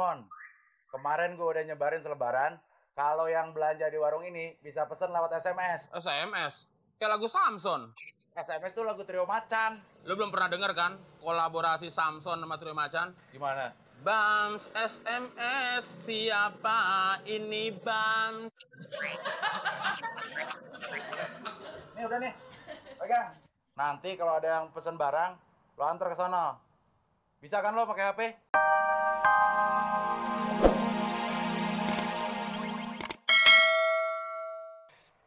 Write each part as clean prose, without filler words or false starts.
Mon, kemarin gue udah nyebarin selebaran. Kalau yang belanja di warung ini bisa pesen lewat SMS. SMS? Kayak lagu Samson. SMS tuh lagu Trio Macan. Lu belum pernah denger kan kolaborasi Samson sama Trio Macan? Gimana? Bams SMS, siapa ini Bams? Nih udah nih, pegang. Nanti kalau ada yang pesen barang, lo antar ke sana. Bisa kan lo pakai HP?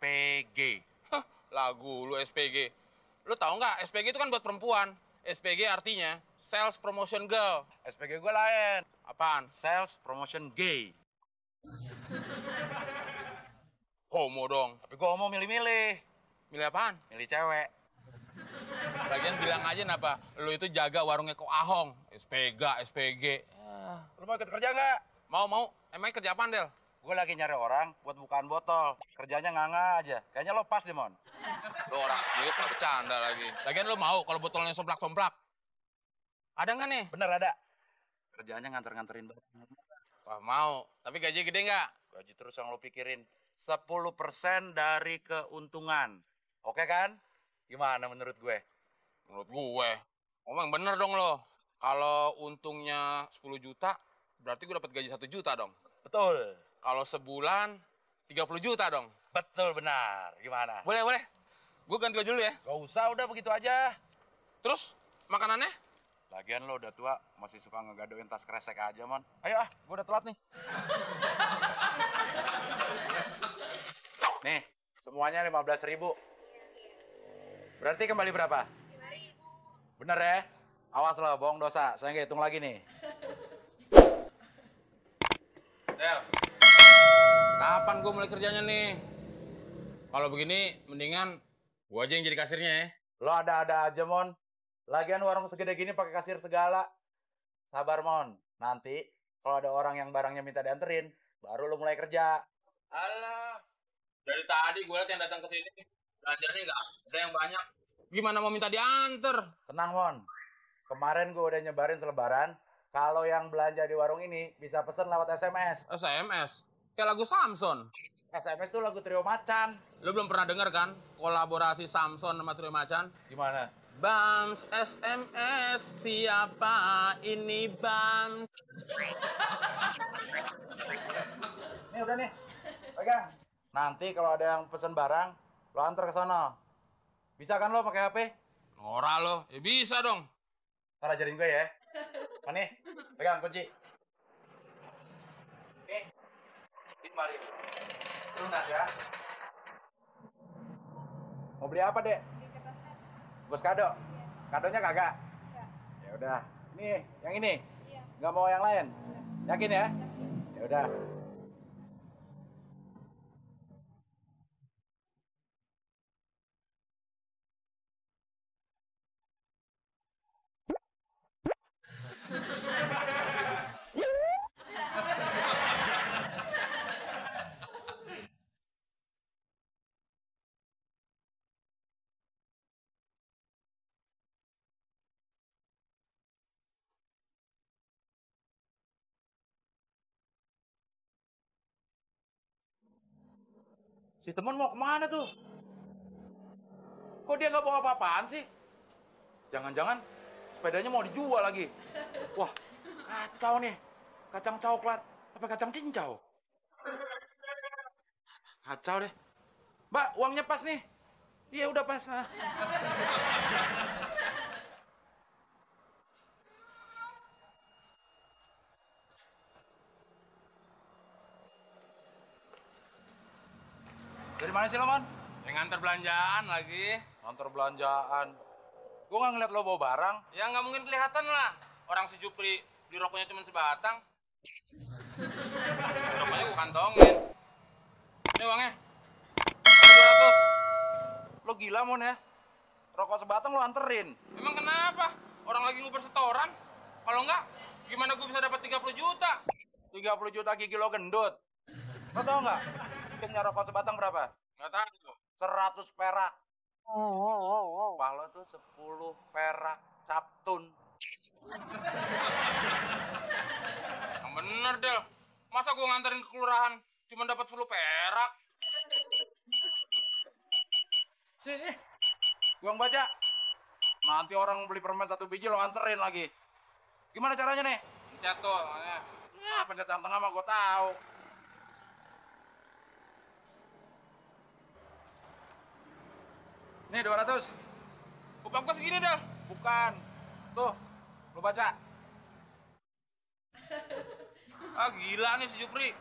SPG. Hah, lagu lu SPG. Lu tahu nggak SPG itu kan buat perempuan. SPG artinya Sales Promotion Girl. SPG gue lain. Apaan? Sales Promotion Gay. Homo dong. Tapi gue mau milih-milih. Milih apaan? Milih cewek. Lagian bilang aja kenapa lu itu jaga warungnya Ko Ahong. SPG. Lo mau ikut kerja nggak? Mau. Emangnya kerja apaan, Del? Gue lagi nyari orang buat bukaan botol. Kerjanya nganga aja. Kayaknya lo pas deh, Mon. Lu orang serius nggak bercanda lagi. Lagian lu mau kalau botolnya somplak-somplak? Ada nggak nih? Bener ada. Kerjanya nganter-nganterin barang. Wah, mau. Tapi gaji gede nggak? Gaji terus yang lo pikirin. 10% dari keuntungan. Oke kan? Gimana menurut gue? Menurut gue. Ngomong yang bener dong lo. Kalau untungnya 10 juta, berarti gue dapat gaji 1 juta dong. Betul. Kalau sebulan, 30 juta dong. Betul benar. Gimana? Boleh. Gue ganti baju dulu ya. Gak usah, udah begitu aja. Terus, makanannya? Lagian lo udah tua, masih suka ngegadoin tas kresek aja, Mon. Ayo gue udah telat nih. Nih, semuanya 15.000. Berarti kembali berapa? 5.000. Bener ya? Awas lo, bohong dosa. Saya nggak hitung lagi nih. Del, kapan gue mulai kerjanya nih? Kalau begini, mendingan gue aja yang jadi kasirnya ya. Lo ada-ada aja, Mon. Lagian warung segede gini pakai kasir segala. Sabar, Mon. Nanti kalau ada orang yang barangnya minta dianterin, baru lo mulai kerja. Alah, dari tadi gue liat yang datang ke sini, belanjanya nggak ada yang banyak. Gimana mau minta diantar? Tenang, Mon. Kemarin gue udah nyebarin selebaran. Kalau yang belanja di warung ini bisa pesen lewat SMS. SMS? Kayak lagu Samson. SMS tuh lagu Trio Macan. Lu belum pernah denger kan kolaborasi Samson sama Trio Macan? Gimana? Bams SMS, siapa ini Bams? Nih udah nih, pegang. Nanti kalau ada yang pesen barang, lo antar ke sana. Bisa kan lo pakai HP? Norak lo, ya bisa dong. Ntar ajarin gue ya. Mana? Pegang kunci. Nih, ini mari. Lunas ya. Mau beli apa, Dek? Bos kado. Kadonya kagak? Ya udah. Nih, yang ini. Nggak mau yang lain? Yakin ya? Ya udah. Si temen mau kemana tuh? Kok dia nggak bawa apa-apaan sih? Jangan-jangan sepedanya mau dijual lagi. Wah, kacau nih. Kacang coklat. Apa kacang cincau? Kacau deh. Mbak, uangnya pas nih. Iya, udah pas. Dari mana sih lo, Man? Yang nganter belanjaan lagi. Kantor belanjaan. Gue nggak ngeliat lo bawa barang. Ya nggak mungkin kelihatan lah. Orang si Jupri di rokoknya cuma sebatang. Rokoknya gue kantongin. Ini uangnya. 200. Lo gila, Mon ya? Rokok sebatang lo anterin. Emang kenapa? Orang lagi nguber setoran. Kalau enggak, gimana gue bisa dapat 30 juta? 30 juta gigi lo gendut. Lo tau nggak? Bikinnya rokok sebatang berapa? Nggak tahu. 100 perak. Wah, lo tuh 10 perak captun. Yang bener Masa gue nganterin ke kelurahan cuma dapat 10 perak? Sini. Gua baca. Nanti orang beli permen 1 biji lo anterin lagi. Gimana caranya nih? Pencet tuh. Makanya. Ya, pencet yang tengah mah gua tahu. Nih 200. Upah gue segini dah. Bukan. Tuh, lu baca. Ah gila nih si Jupri.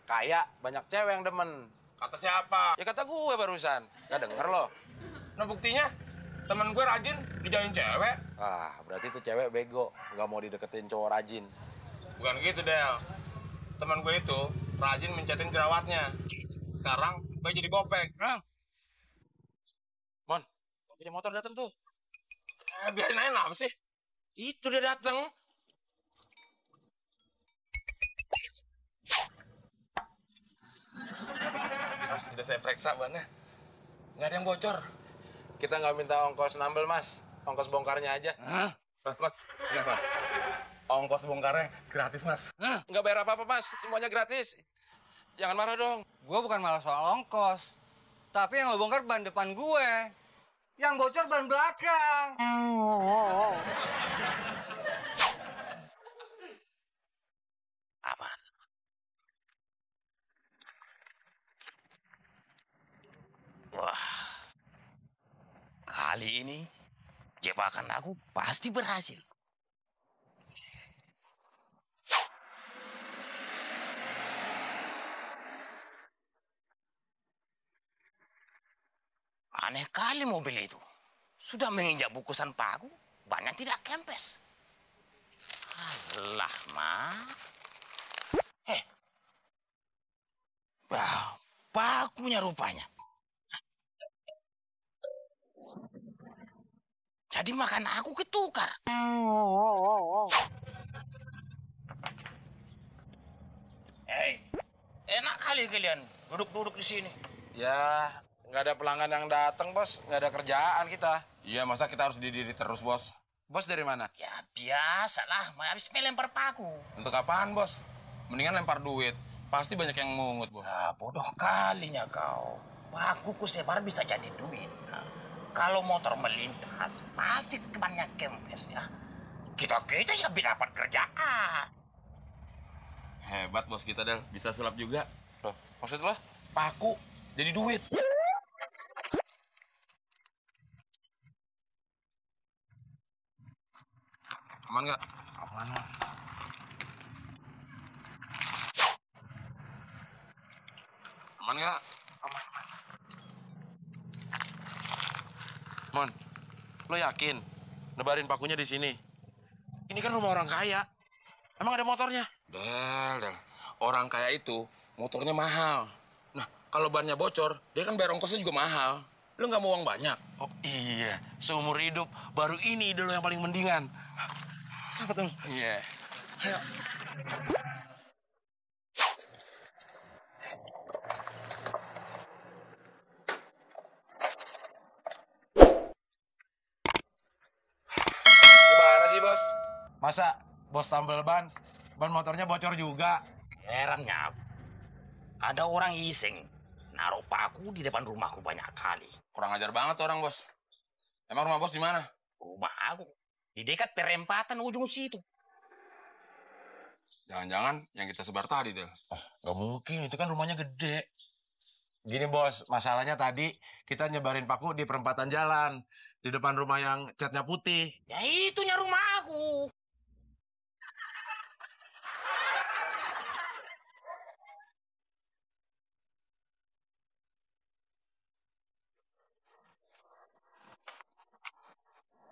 Kayak banyak cewek yang demen. Kata siapa? Ya kata gue barusan. Gak denger lo. Nah buktinya temen gue rajin dijain cewek. Ah, berarti tuh cewek bego. Gak mau dideketin cowok rajin. Bukan gitu, Del. Temen gue itu rajin mencetin jerawatnya. Sekarang gue jadi gopek. Mon, punya motor datang tuh. Biarin aja apa sih? Itu dia datang. Mas, udah saya periksa bannya. Nggak ada yang bocor. Kita nggak minta ongkos nambel, Mas. Ongkos bongkarnya aja. Hah? Mas, iya, Mas. Ongkos bongkarnya gratis, Mas. Nggak bayar apa-apa, Mas. Semuanya gratis. Jangan marah dong. Gue bukan malah soal ongkos. Tapi yang lo bongkar ban depan gue. Yang bocor ban belakang. Apa? Wah. Kali ini jebakan aku pasti berhasil. Aneh kali mobil itu. Sudah menginjak bukusan paku, bannya tidak kempes. Alah, Ma. Pakunya rupanya. Jadi makan aku ketukar. Hei, enak kali kalian duduk-duduk di sini. Ya, nggak ada pelanggan yang datang, Bos. Nggak ada kerjaan kita. Iya, masa kita harus didiri terus, Bos? Bos dari mana? Ya, biasalah. Habis melempar paku. Untuk apaan, Bos? Mendingan lempar duit. Pasti banyak yang mungut, Bos. Ah, bodoh kalinya kau. Paku ku sebar bisa jadi duit. Nah, kalau motor melintas, pasti banyak kempes ya. Kita ya dapat kerjaan. Hebat, Bos kita, Del. Bisa sulap juga. Loh, maksud lo? Paku jadi duit. Aman nggak? Aman. Aman nggak? Mon, lo yakin nebarin pakunya di sini? Ini kan rumah orang kaya. Emang ada motornya? Del. Orang kaya itu motornya mahal. Nah, kalau bannya bocor, dia kan bayar ongkosnya juga mahal. Lu nggak mau uang banyak? Oh iya, seumur hidup baru ini ide lo yang paling mendingan. Selamat dong. Iya. Ayo. Gimana sih, Bos? Masa bos tambal ban motornya bocor juga? Herannya, ada orang iseng naruh paku di depan rumahku banyak kali. Kurang ajar banget tuh orang, Bos. Emang rumah Bos di mana? Rumah aku di dekat perempatan ujung situ. Jangan-jangan yang kita sebar tadi, Del. Gak mungkin, itu kan rumahnya gede. Gini, Bos, masalahnya tadi kita nyebarin paku di perempatan jalan. Di depan rumah yang catnya putih. Ya itunya rumah aku.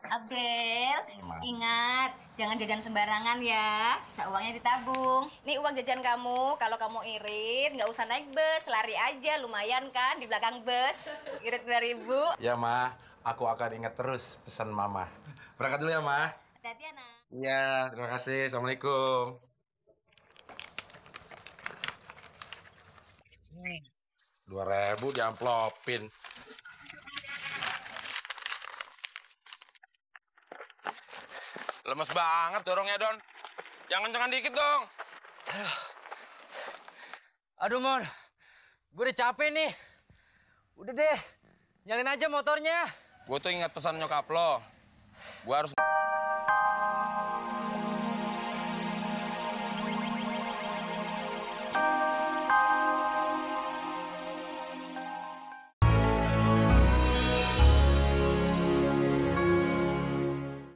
Abel, ingat jangan jajan sembarangan ya. Sisa uangnya ditabung. Nih uang jajan kamu, kalau kamu irit nggak usah naik bus, lari aja, lumayan kan di belakang bus. Irit 2.000. Ya, Ma, aku akan ingat terus pesan Mama. Berangkat dulu ya, Ma. Hati-hati anak. Iya, terima kasih. Assalamualaikum. 2.000 diamplopin. Lemes banget dorongnya, Don. Jangan kencengkan dikit dong. Aduh, Mon. Gue udah capek nih. Udah deh, nyalin aja motornya. Gue tuh ingat pesan nyokap lo. Gue harus